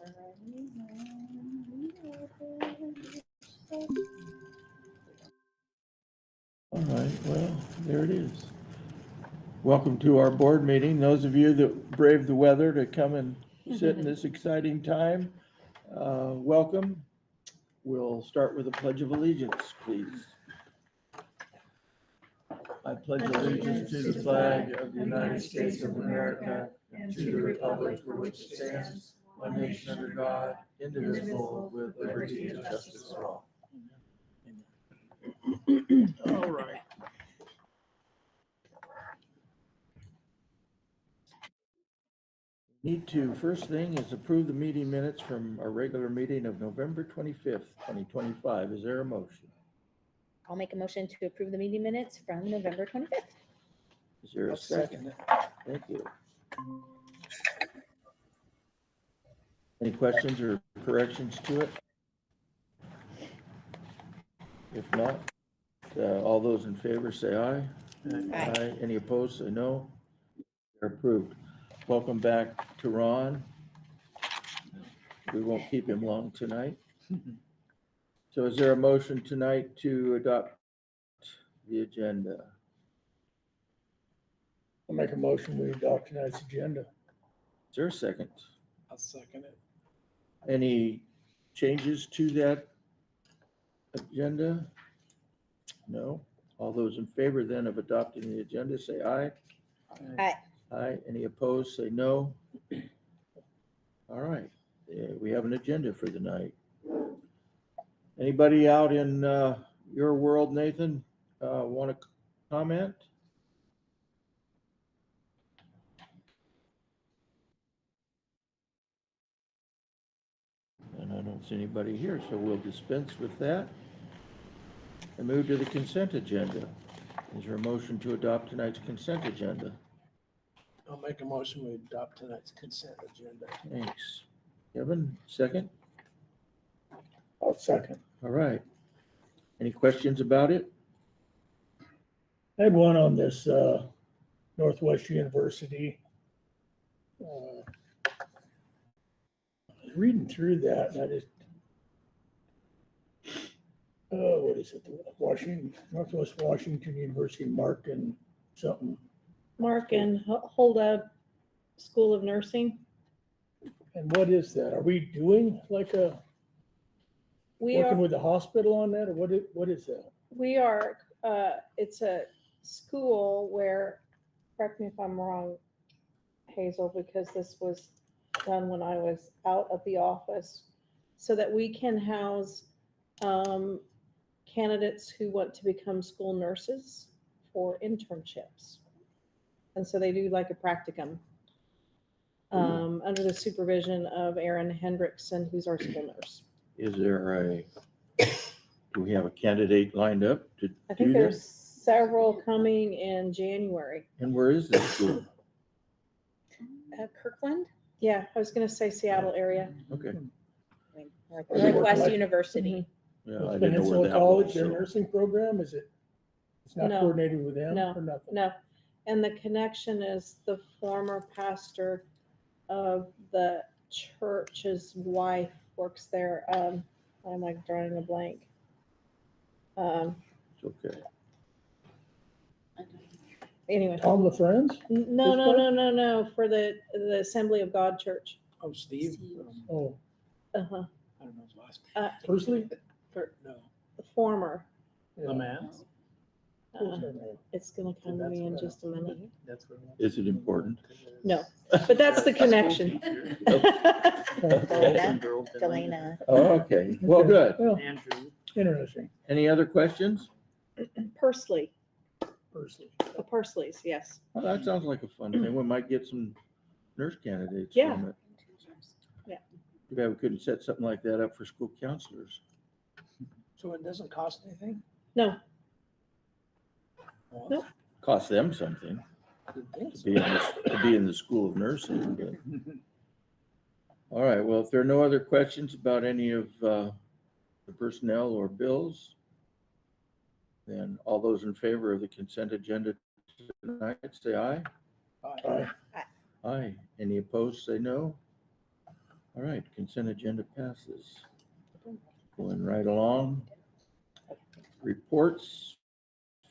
All right, well, there it is. Welcome to our board meeting. Those of you that braved the weather to come and sit in this exciting time, welcome. We'll start with a pledge of allegiance, please. I pledge allegiance to the flag of the United States of America and to the republic for which it stands, one nation under God, indivisible, with liberty and justice for all. All right. Need to, first thing is approve the meeting minutes from our regular meeting of November 25th, 2025. Is there a motion? I'll make a motion to approve the meeting minutes from November 25th. Is there a second? Thank you. Any questions or corrections to it? If not, all those in favor say aye. Aye. Any opposed, say no. They're approved. Welcome back to Ron. We won't keep him long tonight. So is there a motion tonight to adopt the agenda? I'll make a motion, we adopt tonight's agenda. Is there a second? I'll second it. Any changes to that agenda? No. All those in favor then of adopting the agenda, say aye. Aye. Aye. Any opposed, say no. All right. We have an agenda for the night. Anybody out in your world, Nathan, want to comment? And I don't see anybody here, so we'll dispense with that and move to the consent agenda. Is there a motion to adopt tonight's consent agenda? I'll make a motion, we adopt tonight's consent agenda. Thanks. Kevin, second? I'll second. All right. Any questions about it? I had one on this Northwest University. Reading through that, and I just, what is it? Northwest Washington University, Markin something. Markin Holda School of Nursing. And what is that? Are we doing like working with the hospital on that, or what is that? We are, it's a school where, correct me if I'm wrong, Hazel, because this was done when I was out of the office, so that we can house candidates who want to become school nurses for internships. And so they do like a practicum under the supervision of Erin Hendrickson, who's our school nurse. Is there do we have a candidate lined up to I think do there's this? several coming in January. And where is this school? Kirkland, Yeah, I was going to say Seattle area. Okay. Northwest University. Yeah, I didn't know Peninsula where that College, was. their So. nursing program, is it? It's not No. coordinated with them No. or nothing? No, and the connection is the former pastor of the church's wife works there. I'm like drawing a blank. It's okay. Anyway, Tom LaFrenz? no, for the Assembly of God Church. Oh, Steve? Oh, Uh-huh. I don't know his last Uh, name. Persley? for No. the former. Yeah. LeMans? It's going to come to me in just a minute. That's what. Is it important? No, but that's the connection. Delana. Oh, okay. Well, good. Well, Andrew. interesting. Any other questions? Pursley, Persley. the Pursleys, yes. Well, that sounds like a fun thing. We might get some nurse candidates Yeah. from it. Yeah. Too bad we couldn't set something like that up for school counselors. So it doesn't cost anything? No, Well, Nope. Cost them something good thing. to be in the school of nursing. But. All right. Well, if there are no other questions about any of the personnel or bills, then all those in favor of the consent agenda tonight, say aye. Aye. Aye. Any opposed, say no. All right, consent agenda passes. Going right along. Reports,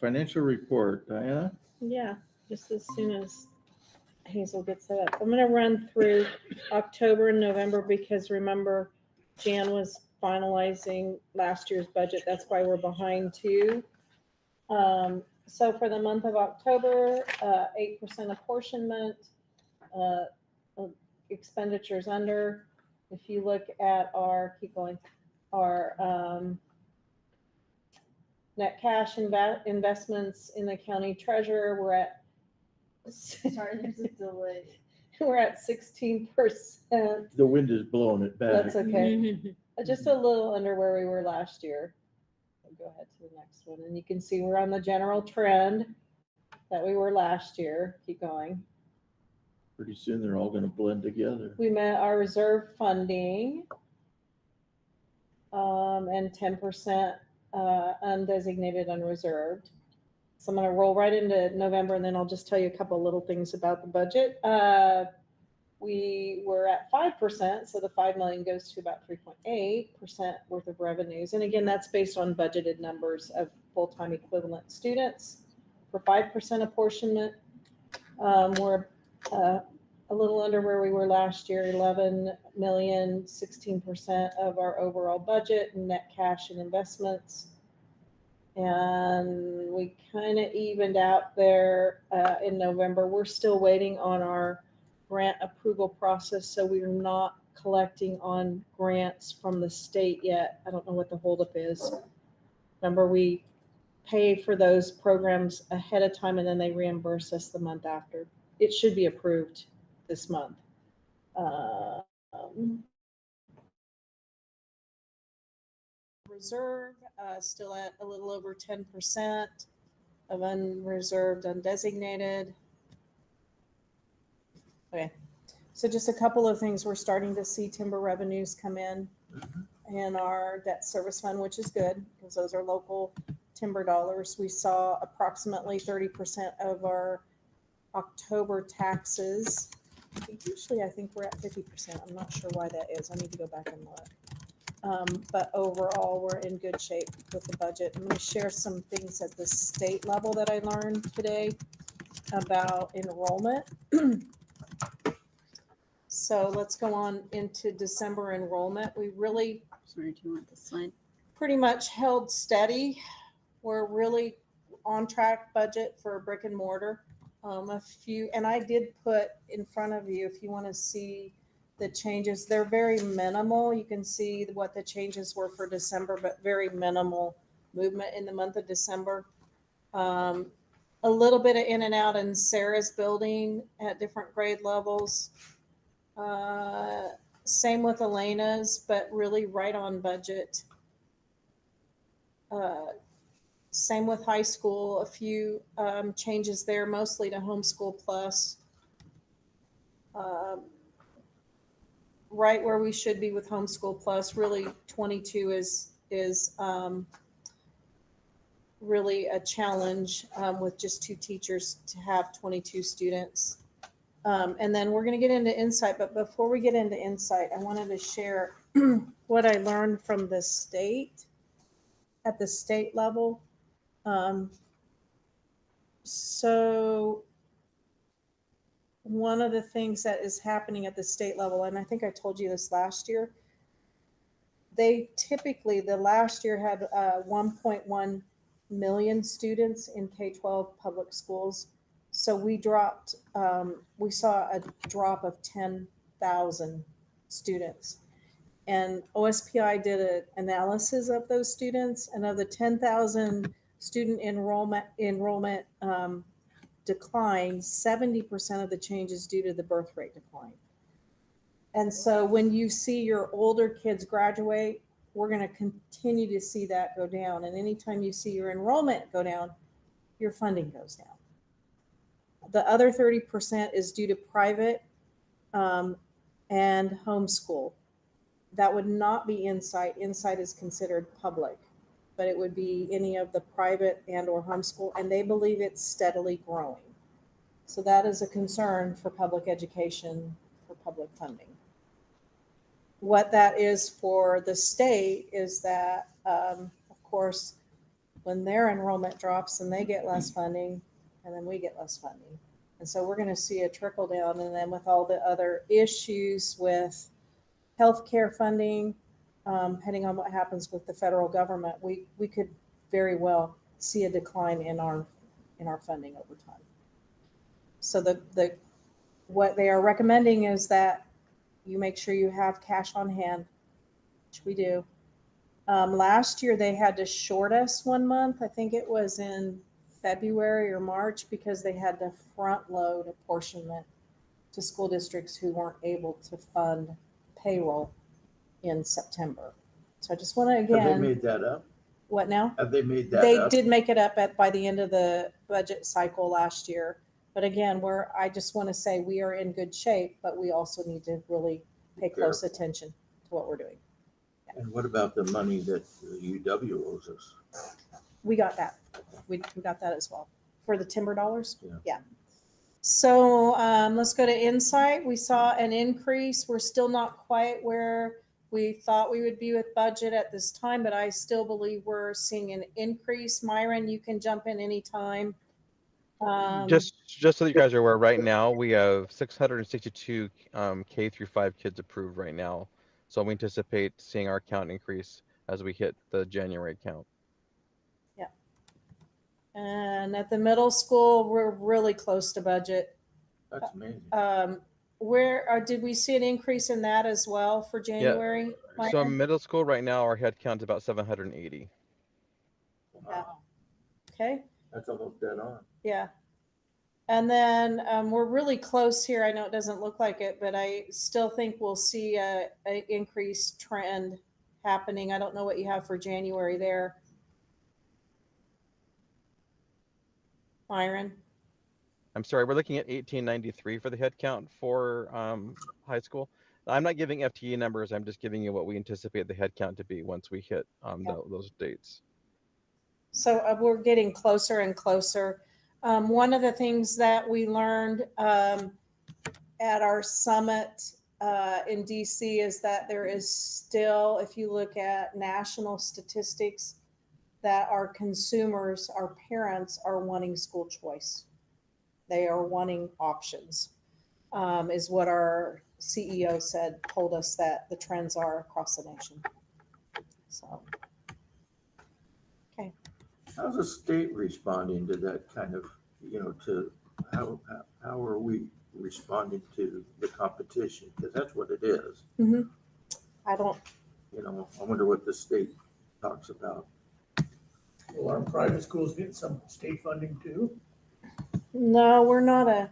financial report, Diana? Yeah, just as soon as Hazel gets that up. I'm gonna run through October and November because remember, Jan was finalizing last year's budget. That's why we're behind too. So for the month of October, 8% apportionment, uh, expenditures under. If you look at our, keep going, our net cash investments in the county treasurer, we're at Sorry, there's a delay. we're at 16%. The wind is blowing it back. That's okay. Just a little under where we were last year. Go ahead to the next one, and you can see we're on the general trend that we were last year. Keep going. Pretty soon they're all gonna blend together. We met our reserve funding, and 10% undesignated unreserved. So I'm gonna roll right into November, and then I'll just tell you a couple little things about the budget. We were at 5%, so the 5 million goes to about 3.8% worth of revenues. And again, that's based on budgeted numbers of full-time equivalent students. For 5% apportionment, we're a little under where we were last year, 11 million, 16% of our overall budget, net cash and investments. And we kind of evened out there in November. We're still waiting on our grant approval process, so we're not collecting on grants from the state yet. I don't know what the holdup is. Remember, we pay for those programs ahead of time and then they reimburse us the month after. It should be approved this month. Reserve, still at a little over 10% of unreserved, undesignated. Okay, so just a couple of things. We're starting to see timber revenues come in our debt service fund, which is good because those are local timber dollars. We saw approximately 30% of our October taxes. I think we're at 50%. I'm not sure why that is. I need to go back and look. But overall, we're in good shape with the budget. I'm going to share some things at the state level that I learned today about enrollment. So let's go on into December enrollment. We really Sorry, do you want the slide? pretty much held steady. We're really on track budget for brick and mortar. And I did put in front of you, if you want to see the changes, they're very minimal. You can see what the changes were for December, but very minimal movement in the month of December. A little bit of in and out in Sarah's building at different grade levels. Same with Elena's, but really right on budget. Same with high school, a few changes there, mostly to Homeschool Plus. Right where we should be with Homeschool Plus, really 22 is really a challenge with just 2 teachers to have 22 students. And then we're going to get into Insight, but before we get into Insight, I wanted to share what I learned from the state at the state level. So one of the things that is happening at the state level, and I think I told you this last year, they typically, the last year had 1.1 million students in K-12 public schools. So we dropped, we saw a drop of 10,000 students. And OSPI did an analysis of those students, and of the 10,000 student enrollment decline, 70% of the change is due to the birth rate decline. And so when you see your older kids graduate, we're going to continue to see that go down. And anytime you see your enrollment go down, your funding goes down. The other 30% is due to private and homeschool. That would not be Insight. Insight is considered public, but it would be any of the private and or homeschool, and they believe it's steadily growing. So that is a concern for public education, for public funding. what that is for the state is that, of course, when their enrollment drops and they get less funding, and then we get less funding. And so we're going to see a trickle down. And then with all the other issues with healthcare funding, depending on what happens with the federal government, we could very well see a decline in our funding over time. So what they are recommending is that you make sure you have cash on hand, which we do. Last year they had to short us 1 month. I think it was in February or March, because they had to front load apportionment to school districts who weren't able to fund payroll in September. So I just want to, Have they again, made that up? what now? Have they made that They up? did make it up by the end of the budget cycle last year. But again, I just want to say we are in good shape, but we also need to really pay close Careful. attention to what we're doing. And what about the money that the UW owes us? We got that. We got that as well for the timber dollars. Yeah. So let's go to Insight. We saw an increase. We're still not quite where we thought we would be with budget at this time, but I still believe we're seeing an increase. Myron, you can jump in anytime. Just so that you guys are aware, right now we have 662 K through 5 kids approved right now. So we anticipate seeing our count increase as we hit the January count. Yeah. And at the middle school, we're really close to budget. That's amazing. Did we see an increase in that as well for January? So Myron? middle school right now, our head count is about 780. Wow. Okay. That's almost dead on. Yeah. And then we're really close here. I know it doesn't look like it, but I still think we'll see a increased trend happening. I don't know what you have for January there, Myron. I'm sorry, we're looking at 1893 for the head count for high school. I'm not giving FTE numbers. I'm just giving you what we anticipate the head count to be once we hit those dates. So we're getting closer and closer. One of the things that we learned at our summit in DC is that there is still, if you look at national statistics, that our consumers, our parents are wanting school choice. They are wanting options, is what our CEO told us that the trends are across the nation. So, okay. How's the state responding to that kind of, to how are we responding to the competition? Because that's what it is. Mm-hmm. I wonder what the state talks about. Well, our private schools get some state funding too. No, we're not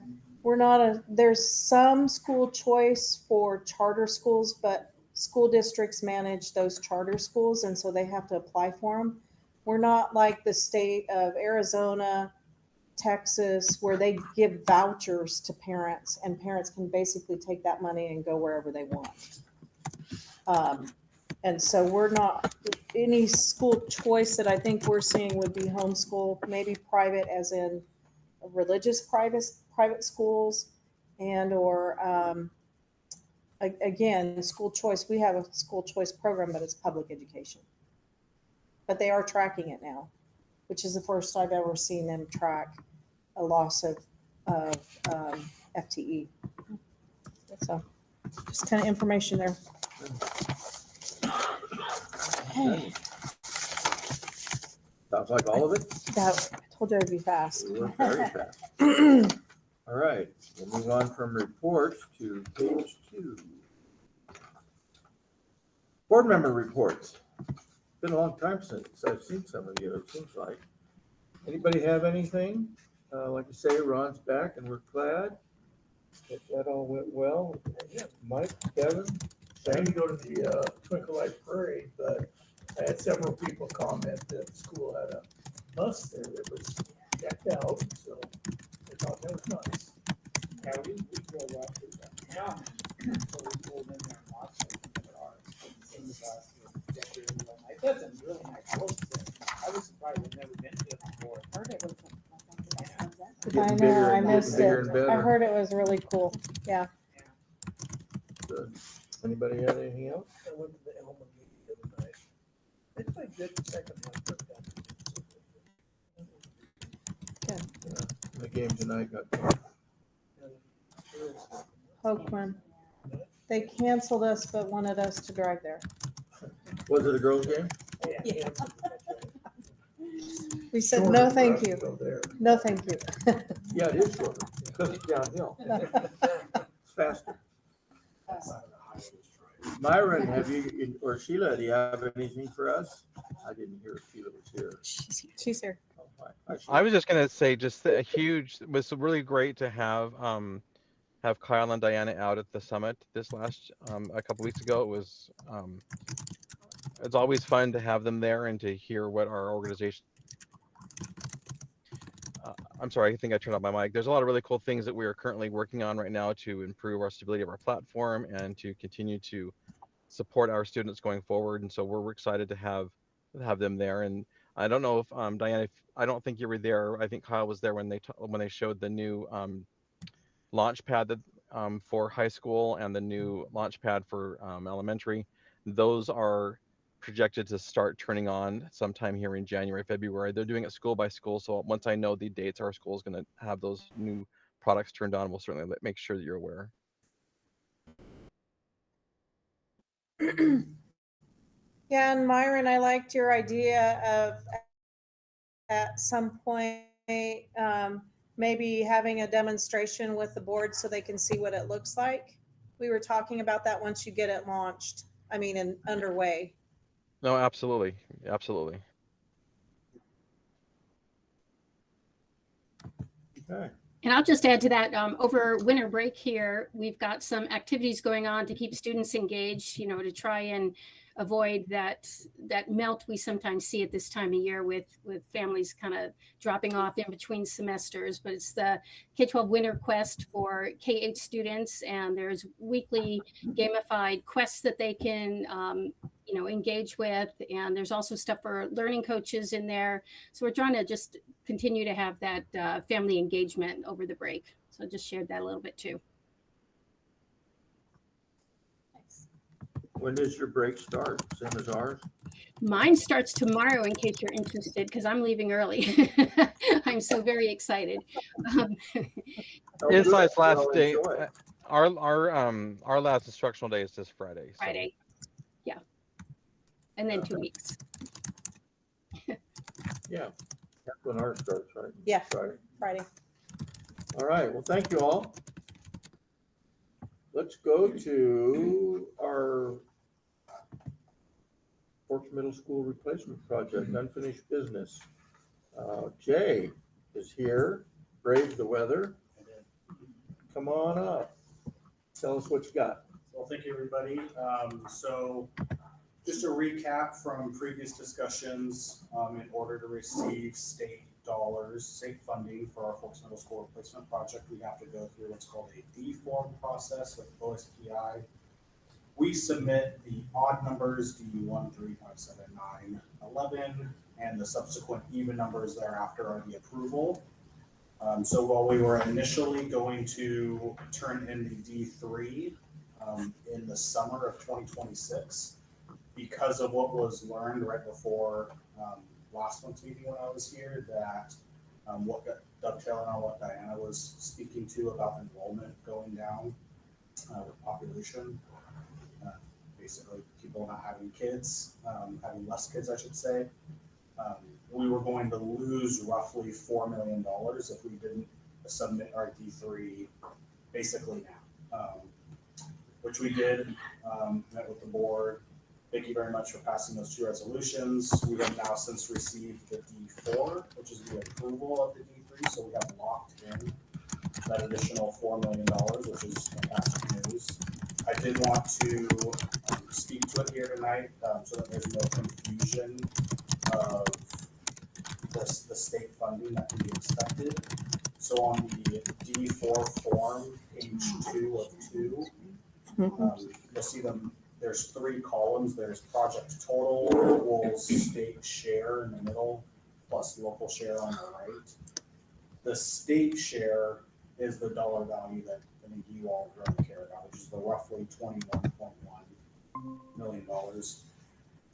there's some school choice for charter schools, but school districts manage those charter schools, and so they have to apply for them. We're not like the state of Arizona, Texas, where they give vouchers to parents, and parents can basically take that money and go wherever they want. And so we're not, any school choice that I think we're seeing would be homeschool, maybe private as in religious private schools, and or again, school choice. We have a school choice program, but it's public education. But they are tracking it now, which is the first I've ever seen them track a loss of FTE. So just kind of information there. Okay. Sounds like all of it? I told you I'd be fast. We were very fast. All right, we'll move on from reports to page 2. Board member reports. Been a long time since I've seen some of you, it seems like. Anybody have anything? Like I say, Ron's back and we're glad that all went well. Mike, Kevin, I didn't go to the Twinkle Light Parade, but I had several people comment that the school had a bus there that was decked out, so I thought that was nice. Yeah, we drove up to the town, so we pulled in there and watched it at ours. In the bus, decorated real nice. That's a really nice house there. I was surprised, I've never been to it before. Heard it was Getting I know, bigger I and missed getting it. bigger and better. I heard it was really cool. Yeah. Good. Anybody have anything else? I went to the Elma game the other night. They played good the second half. but The game tonight got tough. Hokeman. They canceled us but wanted us to drive there. Was it a girls' game? Yeah. We said, no, thank you. No, thank you. Yeah, it is shorter, because it's downhill. It's faster. Myron, have you, or Sheila, do you have anything for us? I didn't hear if Sheila was here. She's here. Oh, hi, I Sheila. was just gonna say, just a huge, it was really great to have Kyle and Diana out at the summit this last a couple weeks ago. It was it's always fun to have them there and to hear what our organization. I'm sorry, I think I turned off my mic. There's a lot of really cool things that we are currently working on right now to improve our stability of our platform and to continue to support our students going forward. And so we're excited to have them there. And I don't know if Diana, I don't think you were there. I think Kyle was there when they showed the new launch pad that for high school and the new launch pad for elementary. Those are projected to start turning on sometime here in January, February. They're doing it school by school. So once I know the dates, our school is going to have those new products turned on. We'll certainly make sure that you're aware. Yeah, and Myron, I liked your idea of at some point, maybe having a demonstration with the board so they can see what it looks like. We were talking about that once you get it launched, and underway. No, absolutely. Absolutely. Okay. And I'll just add to that, over winter break here, we've got some activities going on to keep students engaged, to try and avoid that melt we sometimes see at this time of year with families kind of dropping off in between semesters. But it's the K-12 Winter Quest for K-8 students, and there's weekly gamified quests that they can engage with, and there's also stuff for learning coaches in there. So we're trying to just continue to have that family engagement over the break. So I just shared that a little bit too. When does your break start? Same as ours? Mine starts tomorrow, in case you're interested, because I'm leaving early. I'm so very excited. Insight's last Well, day. enjoy it. Our last instructional day is this Friday. So. Friday, yeah, and then 2 weeks. Yeah, that's when ours starts, right? Yeah. Friday. Friday. All right, well, thank you all. Let's go to our Forks Middle School Replacement Project, unfinished business. Jay is here, braved the weather. Come on up. Tell us what you got. Well, thank you, everybody. So just a recap from previous discussions, in order to receive state funding for our Forks Middle School Replacement Project, we have to go through what's called a D form process with OSPI. We submit the odd numbers, D1, 3, 5, 7, 9, 11, and the subsequent even numbers thereafter are the approval. So while we were initially going to turn in the D3 in the summer of 2026, because of what was learned right before last month's meeting when I was here, that what got dovetailing on what Diana was speaking to about enrollment going down with population, basically people not having kids, having less kids, I should say. We were going to lose roughly $4 million if we didn't submit our D3 basically now, which we did, met with the board. Thank you very much for passing those two resolutions. We have now since received the D4, which is the approval of the D3, so we have locked in that additional $4 million, which is fantastic news. I did want to speak to it here tonight so that there's no confusion of the state funding that can be expected. So on the D4 form, page 2 of 2, you'll see them. There's 3 columns. There's project total equals state share in the middle, plus local share on the right. The state share is the dollar value that I think you all really care about, which is the roughly 21.1. million.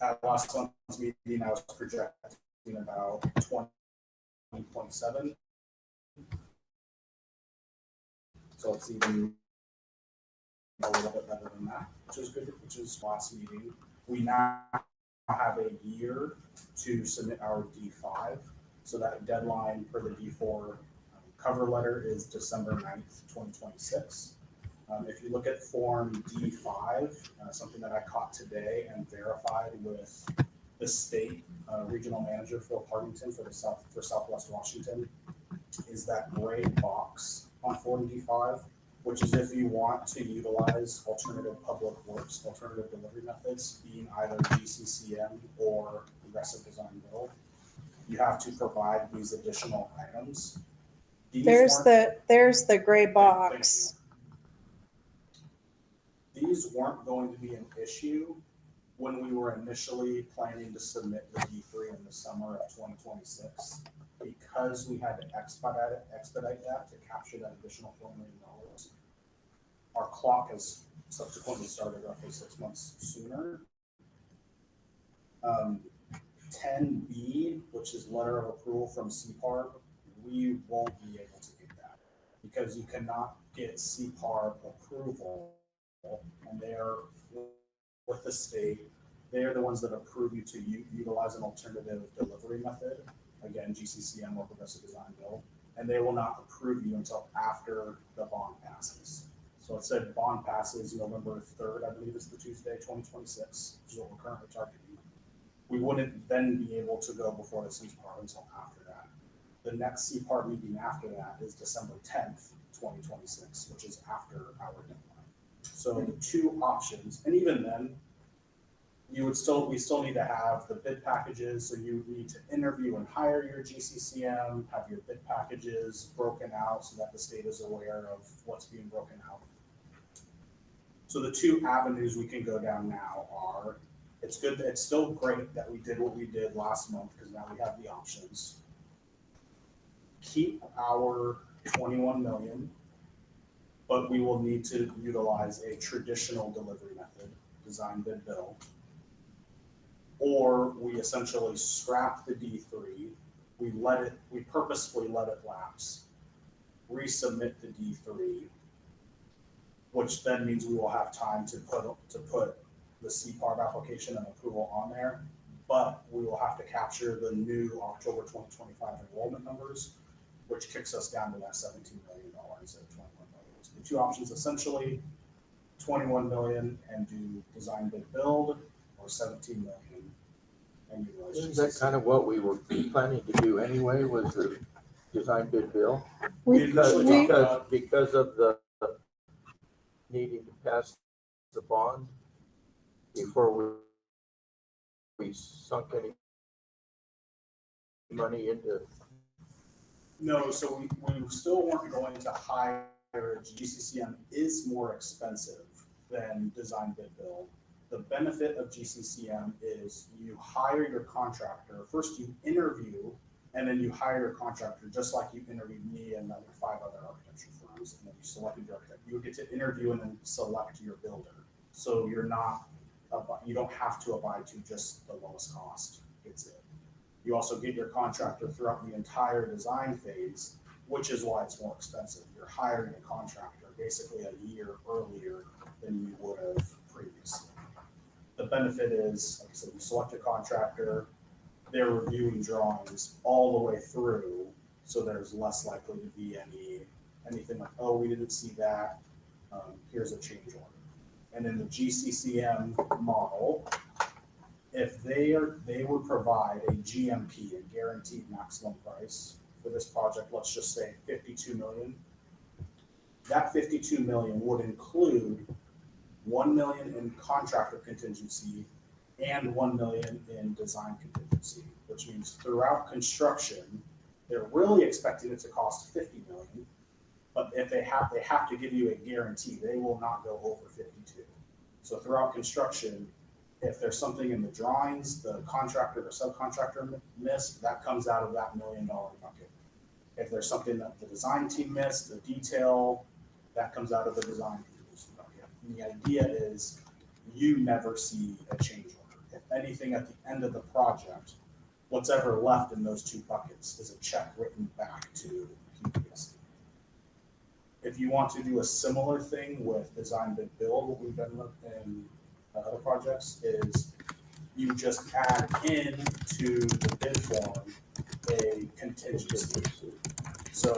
At last month's meeting, I was projecting about 20.7. So it's even a little bit better than that, which is good, which is last meeting. We now have a year to submit our D5. So that deadline for the D4 cover letter is December 9th, 2026. If you look at Form D5, something that I caught today and verified with the state regional manager, Phil Partington, for Southwest Washington, is that gray box on Form D5, which is if you want to utilize alternative public works, alternative delivery methods, being either GCCM or progressive design build, you have to provide these additional items. There's the gray box. These weren't going to be an issue when we were initially planning to submit the D3 in the summer of 2026. Because we had to expedite that to capture that additional $4 million. Our clock has subsequently started roughly 6 months sooner. 10B, which is letter of approval from CPARB, we won't be able to get that because you cannot get CPARB approval, and they're with the state. They're the ones that approve you to utilize an alternative delivery method. Again, GCCM or progressive design build, and they will not approve you until after the bond passes. So it said bond passes November 3rd, I believe is the Tuesday, 2026, which is what we're currently targeting. We wouldn't then be able to go before the CPARB until after that. The next CPARB meeting after that is December 10th, 2026, which is after our deadline. So the two options, and even then, we still need to have the bid packages. So you need to interview and hire your GCCM, have your bid packages broken out so that the state is aware of what's being broken out. So the two avenues we can go down now are, it's still great that we did what we did last month because now we have the options. Keep our 21 million, but we will need to utilize a traditional delivery method, design, bid, build. Or we essentially scrap the D3, we purposefully let it lapse, resubmit the D3, which then means we will have time to put the CPARB application and approval on there, but we will have to capture the new October 2025 enrollment numbers, which kicks us down to that $17 million instead of $21 million. So the two options essentially, 21 million and do design, bid, build, or 17 million. And utilize Isn't that kind of what we were planning to do anyway, was the design bid bill? Because of the needing to pass the bond before we sunk any money into. No, so we still weren't going to hire. GCCM is more expensive than design, bid, build. The benefit of GCCM is you hire your contractor. First you interview, and then you hire your contractor, just like you interviewed me and I think 5 other architecture firms, and then you selected your architect. You get to interview and then select your builder. So you don't have to abide to just the lowest cost. It's it. You also get your contractor throughout the entire design phase, which is why it's more expensive. You're hiring a contractor basically a year earlier than you would have previously. The benefit is, like I said, you select a contractor, they're reviewing drawings all the way through, so there's less likely to be anything like, oh, we didn't see that, here's a change order. And in the GCCM model, if they would provide a GMP, a guaranteed maximum price for this project, let's just say 52 million. That 52 million would include 1 million in contractor contingency and 1 million in design contingency, which means throughout construction, they're really expecting it to cost 50 million, but if they have to give you a guarantee, they will not go over 52. So throughout construction, if there's something in the drawings, the contractor or subcontractor missed, that comes out of that $1 million bucket. If there's something that the design team missed, the detail, that comes out of the design team's bucket. And the idea is you never see a change order. If anything, at the end of the project, what's ever left in those two buckets is a check written back to QVSD. If you want to do a similar thing with design bid build, what we've done in other projects is you just add in to the bid form a contingency. So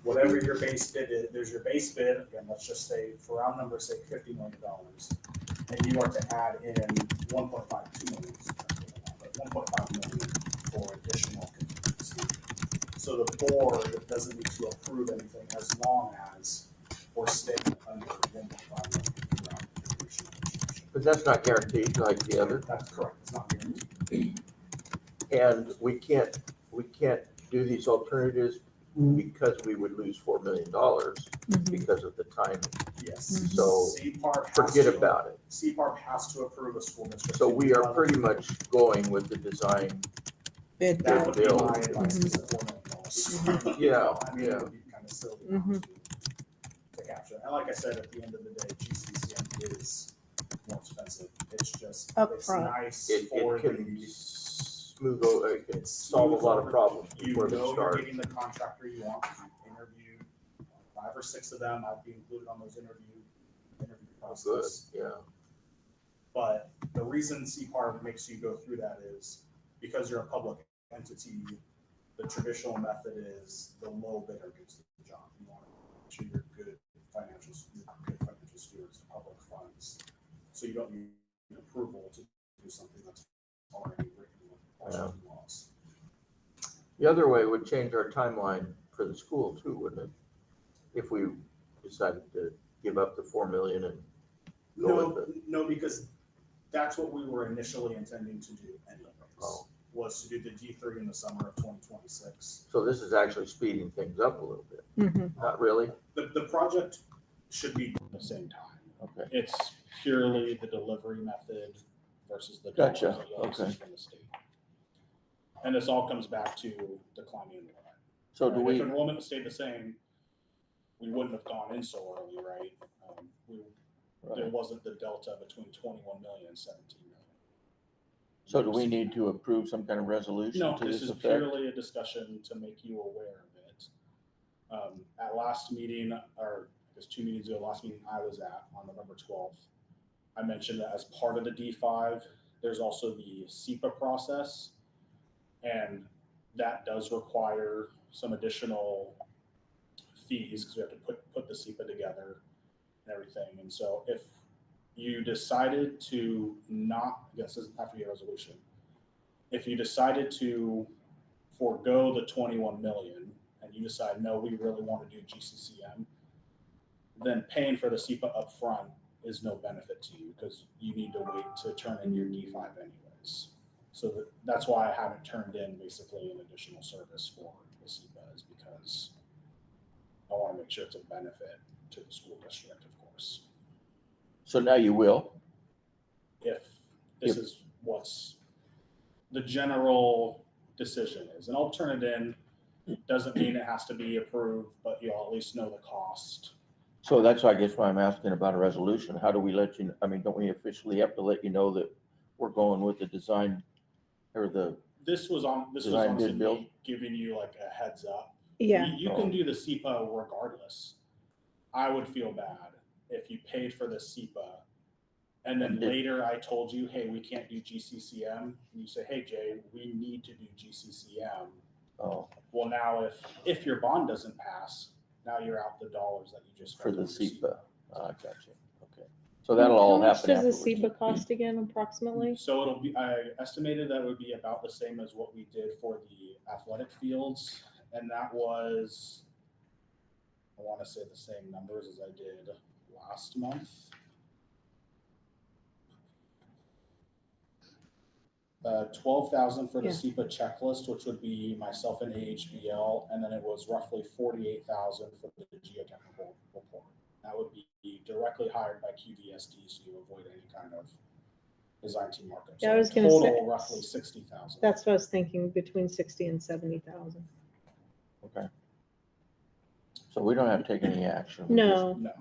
whatever your base bid is, there's your base bid, again, let's just say, for round number, say $50 million. And you are to add in 1.52 million, but 1.5 million for additional contingency. So the board doesn't need to approve anything as long as we're staying under 1.5 million throughout the duration of construction. But that's not guaranteed like the other. That's correct, it's not guaranteed. And we can't do these alternatives because we would lose $4 million because of the timing. Yes. So CPARB has forget to- about it. CPARB has to approve a school district. So we are pretty much going with the design. Bid That would be Bill. my advice is $4 million. Yeah, I mean, yeah. it would be kind of silly not to capture. And like I said, at the end of the day, GCCM is more expensive. It's just, it's Upfront. nice It for can the, smooth over, it can solve a lot of problems you before they know you're start. getting the contractor you want. You interviewed 5 or 6 of them. I'd be included on those interview Good, process. yeah. But the reason CPARB makes you go through that is because you're a public entity, the traditional method is the low bidder gets the job. You want to make sure you're good financial stewards of public funds. So you don't need approval to do something that's already written with all the laws. The other way would change our timeline for the school too, wouldn't it? If we decided to give up the 4 million and go with it. No, because that's what we were initially intending to do anyways. Oh. Was to do the D3 in the summer of 2026. So this is actually speeding things up a little bit. Not really? The project should be at the same time. Okay. It's purely the delivery method versus the Gotcha, dollars that you'll receive okay. from the state. And this all comes back to declining enrollment. So do Right? we, If enrollment stayed the same, we wouldn't have gone in so early, right? There right. wasn't the delta between 21 million and 17 million. So do we need to approve some kind of resolution No, to this this is effect? purely a discussion to make you aware of it. At last meeting, or I guess 2 meetings ago, last meeting I was at on November 12th, I mentioned that as part of the D5, there's also the SEPA process. And that does require some additional fees because we have to put the SEPA together and everything. And so if you decided to not, I guess this doesn't have to be a resolution. If you decided to forego the 21 million and you decide, no, we really want to do GCCM, then paying for the SEPA upfront is no benefit to you because you need to wait to turn in your D5 anyways. So that's why I haven't turned in basically an additional service for the SEPA is because I want to make sure it's a benefit to the school district, of course. So now you will? If this is what's the general decision is. And I'll turn it in. Doesn't mean it has to be approved, but you'll at least know the cost. So that's, I guess, why I'm asking about a resolution. How do we let you, I mean, don't we officially have to let you know that we're going with the design or the, This was Design honestly bid build? me giving you like a heads up. Yeah. You can do the SEPA regardless. I would feel bad if you paid for the SEPA and then And did- later I told you, hey, we can't do GCCM. And you say, hey, Jay, we need to do GCCM. oh, Well, now if your bond doesn't pass, now you're out the dollars that you just for spent the on SEPA? I got you. Okay. So that'll all happen How much does afterwards. the SEPA cost again approximately? So it'll be, I estimated that would be about the same as what we did for the athletic fields. And that was, I want to say the same numbers as I did last month. 12,000 for the Yeah. SEPA checklist, which would be myself and AHBL, and then it was roughly 48,000 for the geotechnical report. That would be directly hired by QVSD, so you avoid any kind of design team markup. Yeah, I So was gonna total say- roughly 60,000. That's what I was thinking, between 60 and 70,000. Okay. So we don't have to take any action. We No, No,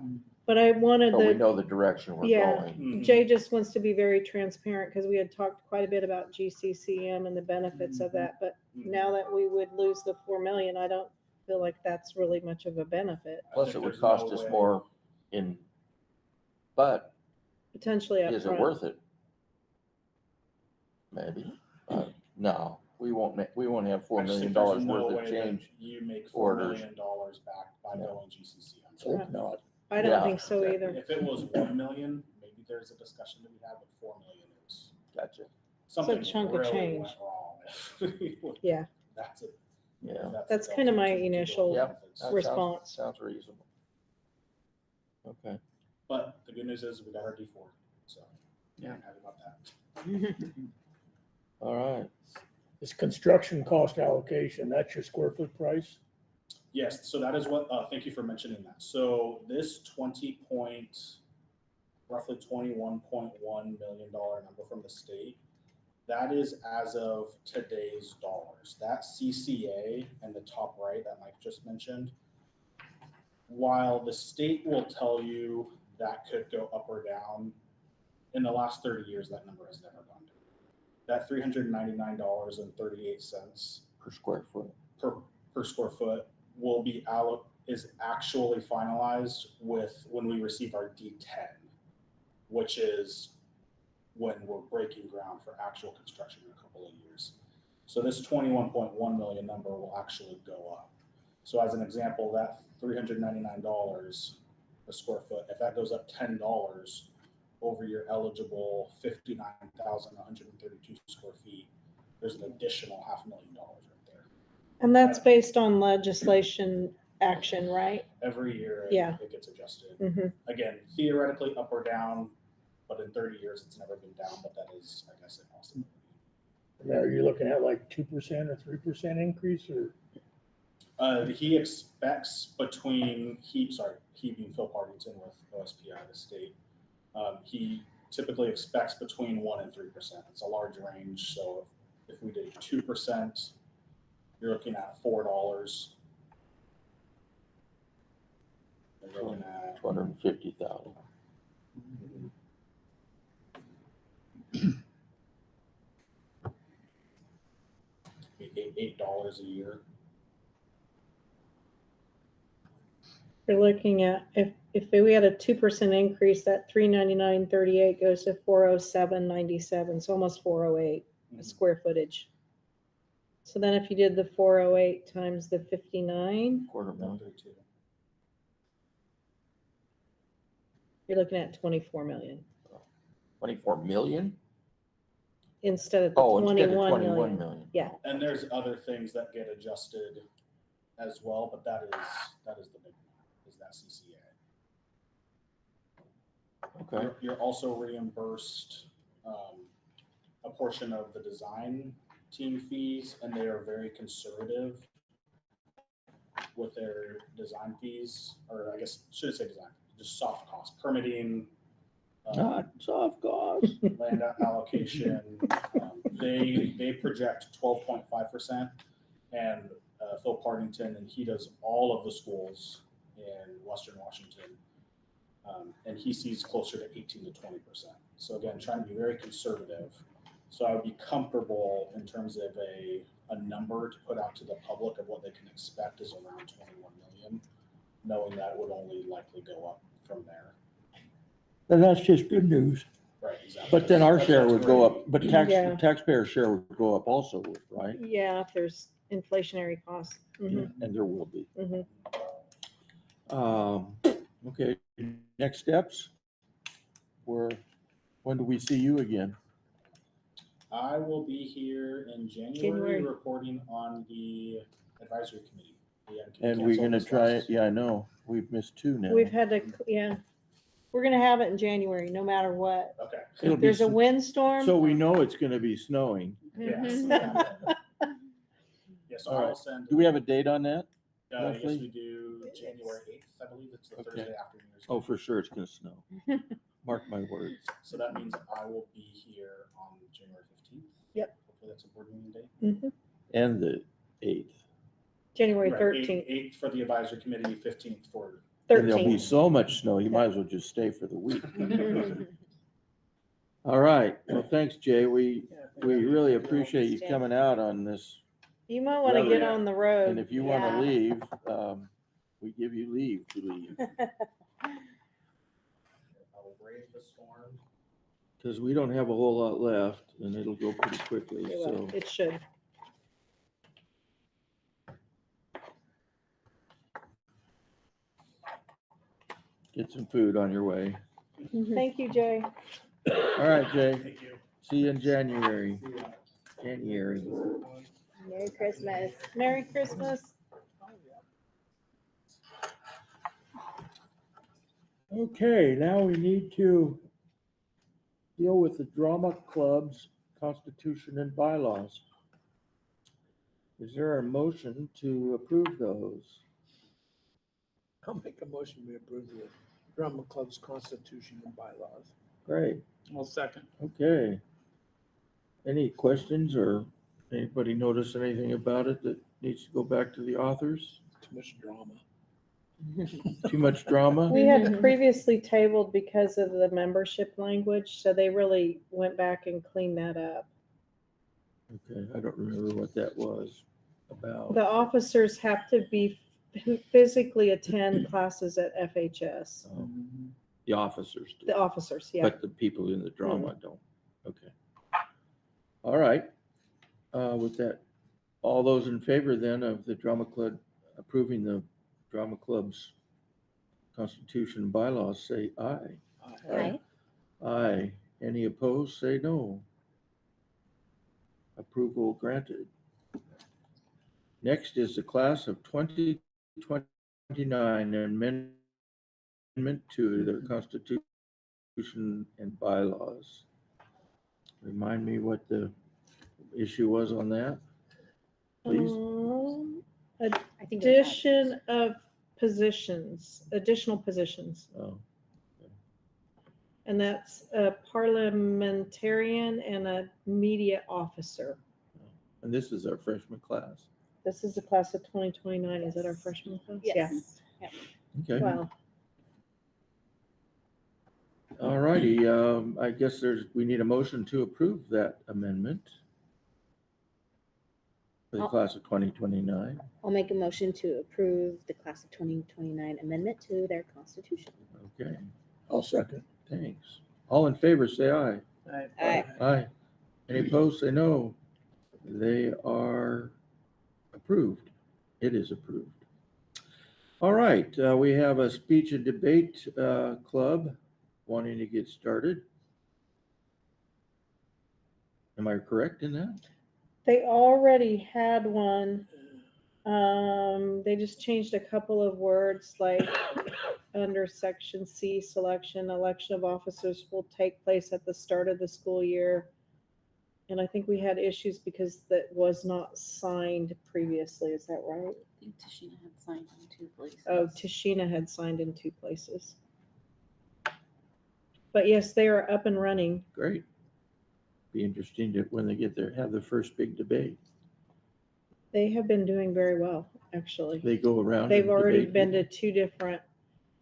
But I wanted So we the, know the direction we're Yeah. going. Mhm. Jay just wants to be very transparent because we had talked quite a bit about GCCM and the benefits of that. But now that we would lose the 4 million, I don't feel like that's really much of a benefit. I Plus think it would there's cost no us way- more but Potentially is it upfront. worth it? Maybe, but no, we won't have $4 I just million think there's no worth way of that change. You make $4 orders. million back by Yeah. going GCC. Hope not. I don't Yeah, think so exactly. either. If it was 1 million, maybe there's a discussion to be had, but 4 million is Gotcha. something chunk of really change. went wrong. Yeah. That's it. Yeah. That's kind of my to the initial benefits. That response. Sounds reasonable. Okay. But the good news is we got our D4, so yeah, I'm happy about that. All right. This construction cost allocation, that's your square foot price? Yes, so that is what, thank you for mentioning that. So this roughly $21.1 million number from the state, that is as of today's dollars. That CCA in the top right that Mike just mentioned, while the state will tell you that could go up or down, in the last 30 years, that number has never gone down. That $399.38 Per square foot. per square foot is actually finalized when we receive our D10, which is when we're breaking ground for actual construction in a couple of years. So this 21.1 million number will actually go up. So as an example, that $399 a square foot, if that goes up $10 over your eligible 59,132 square feet, there's an additional $500,000 right there. And that's based on legislation action, right? Every year Yeah. it gets adjusted. Mhm. Again, theoretically up or down, but in 30 years it's never been down, but that is, I guess, a possibility. Now, are you looking at like 2% or 3% increase or? He expects he being Phil Partington with OSPI, the state, he typically expects between 1% and 3%. It's a large range, so if we did 2%, you're looking at $4. You're looking at 250,000. $8 a year. You're looking at, if we had a 2% increase, that 399.38 goes to 407.97, so almost 408 a square footage. So then if you did the 408 times the 59, $250,000. you're looking at 24 million 24 million? instead of the Oh, instead of 21 21 million. million. Yeah. And there's other things that get adjusted as well, but that is the big one, is that CCA. Okay. You're also reimbursed a portion of the design team fees, and they are very conservative with their design fees, or I guess shouldn't say design, just soft costs, permitting, Not soft costs. land allocation. They project 12.5%, and Phil Partington, and he does all of the schools in Western Washington, and he sees closer to 18 to 20%. So again, trying to be very conservative. So I would be comfortable in terms of a number to put out to the public of what they can expect is around 21 million, knowing that would only likely go up from there. And that's just good news. Right, exactly. But then our That's share would go great. up, but Yeah. taxpayer share would go up also, right? Yeah, if there's inflationary costs. Mhm, And there will be. mhm. Okay, next steps. When do we see you again? I will be here in January January. reporting on the advisory committee. And we're gonna try it, yeah, I know, we've missed 2 now. We've had to, yeah. We're gonna have it in January, no matter what. Okay. It'll be There's a sn- windstorm. So we know it's gonna be snowing. Yes. Mhm. Yes, so All I'll right. send. Do we have a date on that? Yes, roughly? we do January 8th, I believe. It's the Okay. Thursday after New Year's. Oh, Eve. for sure it's gonna snow. Mark my words. So that means I will be here on January 15th. Yep. Hopefully that's a board meeting date. Mhm. And the 8th. January Right, 13th. 8th for the advisory committee, 15th for And there'll be 13. so much snow, you might as well just stay for the week. All right, well, thanks, Jay. We really appreciate you coming out on this. You might want to get Weather. on the road. And if you want to Yeah. leave, we give you leave to leave. I will brave the storm. Because we don't have a whole lot left and it'll go pretty quickly, It so. will. It should. Get some food on your way. Thank you, Jay. All right, Jay. Thank you. See you in January. See ya. January. Merry Christmas. Merry Christmas. Okay, now we need to deal with the drama club's constitution and bylaws. Is there a motion to approve those? I'll make a motion to approve the drama club's constitution and bylaws. Great, Well, second. okay. Any questions or anybody notice anything about it that needs to go back to the authors? Too much drama. Too much drama? We had previously tabled because of the membership language, so they really went back and cleaned that up. Okay, I don't remember what that was about. The officers have to be physically attend classes at FHS. The officers do. The officers, yeah. But the people in the drama don't. Okay. All right. With that, all those in favor then of the drama club, approving the drama club's constitution and bylaws, say aye. Hi. Aye. Any opposed, say no. Approval granted. Next is the class of 2029 amendment to the constitution and bylaws. Remind me what the issue was on that, please. I think it was Addition of positions, additional positions. Oh, And that's a parliamentarian and a media officer. and this is our freshman class. This is the class of 2029. Is that our freshman class? Yes. Okay. Wow. All righty. I guess we need a motion to approve that amendment for the I'll- class of 2029. I'll make a motion to approve the class of 2029 amendment to their constitution. Okay, I'll second. thanks. All in favor, say aye. Aye. Aye. Any opposed, say no. They are approved. It is approved. All right, we have a speech and debate club wanting to get started. Am I correct in that? They already had one. They just changed a couple of words, like under section C, selection, election of officers will take place at the start of the school year. And I think we had issues because that was not signed previously. Is that right? I think Tashina had signed in 2 places. Oh, Tashina had signed in 2 places. But yes, they are up and running. Great. Be interesting to, when they get there, have the first big debate. They have been doing very well, actually. They go around. They've and already debate been to people. 2 different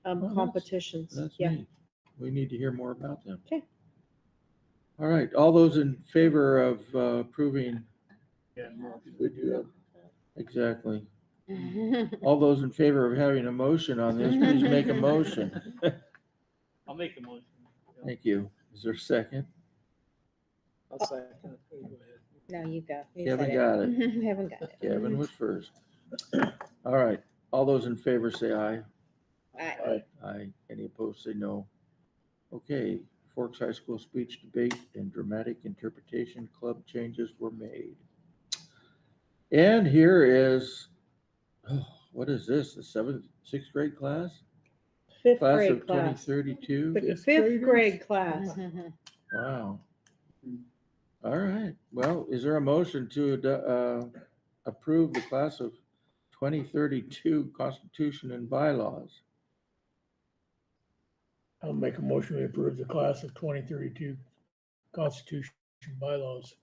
that's- competitions. That's Yeah. neat. We need to hear more about them. Okay. All right, all those in favor of approving, Yeah, we do have. exactly. All those in favor of having a motion on this, please make a motion. I'll make a motion. Thank you. Is there a second? I'll second. Go ahead. No, you go. You Kevin said got it. Kevin got it. Kevin was first. All right, all those in favor say aye. Aye. Aye. Any opposed, say no. Okay, Forks High School speech debate and dramatic interpretation club changes were made. And here is, what is this, the 6th grade class? 5th Class grade of class. 2032? The 5th grade class. Wow. All right, well, is there a motion to approve the class of 2032 Constitution and bylaws? I'll make a motion to approve the class of 2032 constitution bylaws.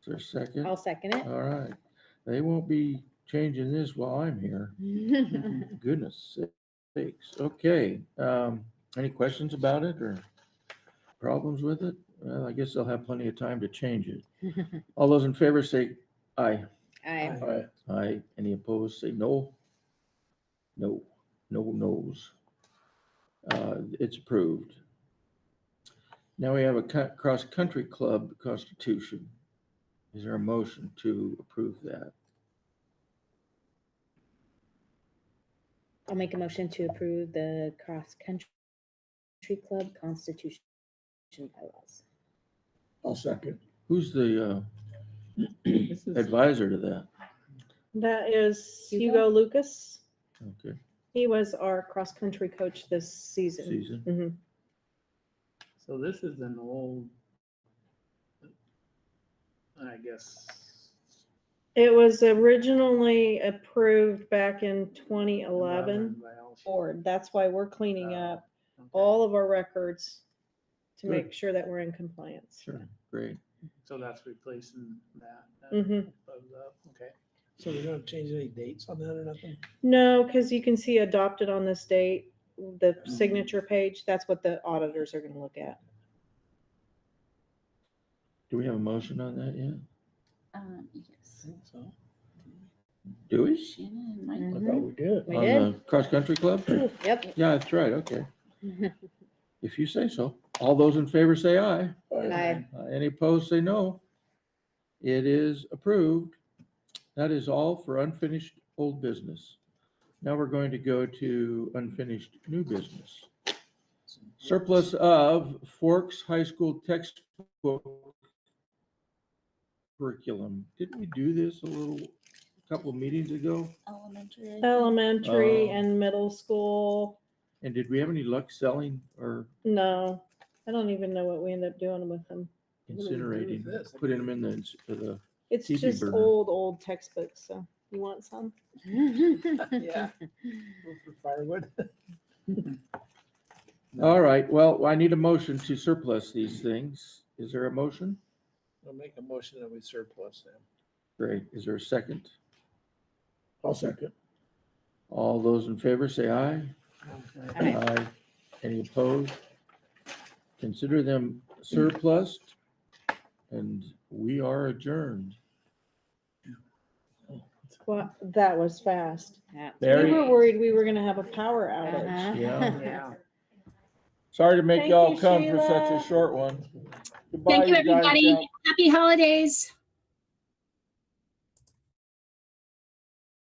Is there a second? I'll second it. All right, they won't be changing this while I'm here. Goodness Thanks. Okay, any questions about it or problems with it? Well, I guess they'll have plenty of time to change it. All those in favor say aye. I, Aye. Any opposed, say no. No, no no's. It's approved. Now we have a cross-country club constitution. Is there a motion to approve that? I'll make a motion to approve the cross-country club constitution bylaws. I'll second. Who's the This is, advisor to that? That is Hugo? Hugo Lucas. Okay, He was our cross-country coach this season. season. Mhm. so this is an old, I guess. It was originally approved back in 2011 by all- board. That's why we're cleaning up Okay. all of our records to Good. make sure that we're in compliance. Sure, great. So that's replacing that. Mhm. Okay. So we don't change any dates on that or nothing? No, because you can see adopted on this date, the signature page, that's what the auditors are gonna look at. Do we have a motion on that yet? Yes. So, Do we? Shannon might. I thought we did. We On did? the cross-country club? Yep. Yeah, that's right, okay. If you say so. All those in favor say aye. Aye. Any opposed, say no. It is approved. That is all for unfinished old business. Now we're going to go to unfinished new business. Surplus of Forks High School textbook curriculum. Didn't we do this a couple of meetings ago? Elementary. I think. Elementary Oh. and middle school, And did we have any luck selling or no, I don't even know what we end up doing with them. What do we do with incinerating, this? putting them in the It's TV just burner. old textbooks, so you want some? Yeah. For firewood. All right, well, I need a motion to surplus these things. Is there a motion? I'll make a motion that we surplus them. Great. Is there a second? I'll second. All those in favor say aye. Aye. Any opposed? Consider them surplus, and we are adjourned. Well, that was fast. That's We Very- were worried we were gonna have a power outage. Uh-huh. Yeah. Yeah. Sorry to make Thank y'all you, come for such a Sheila. short one. Goodbye, Thank you, guys. everybody. Happy holidays.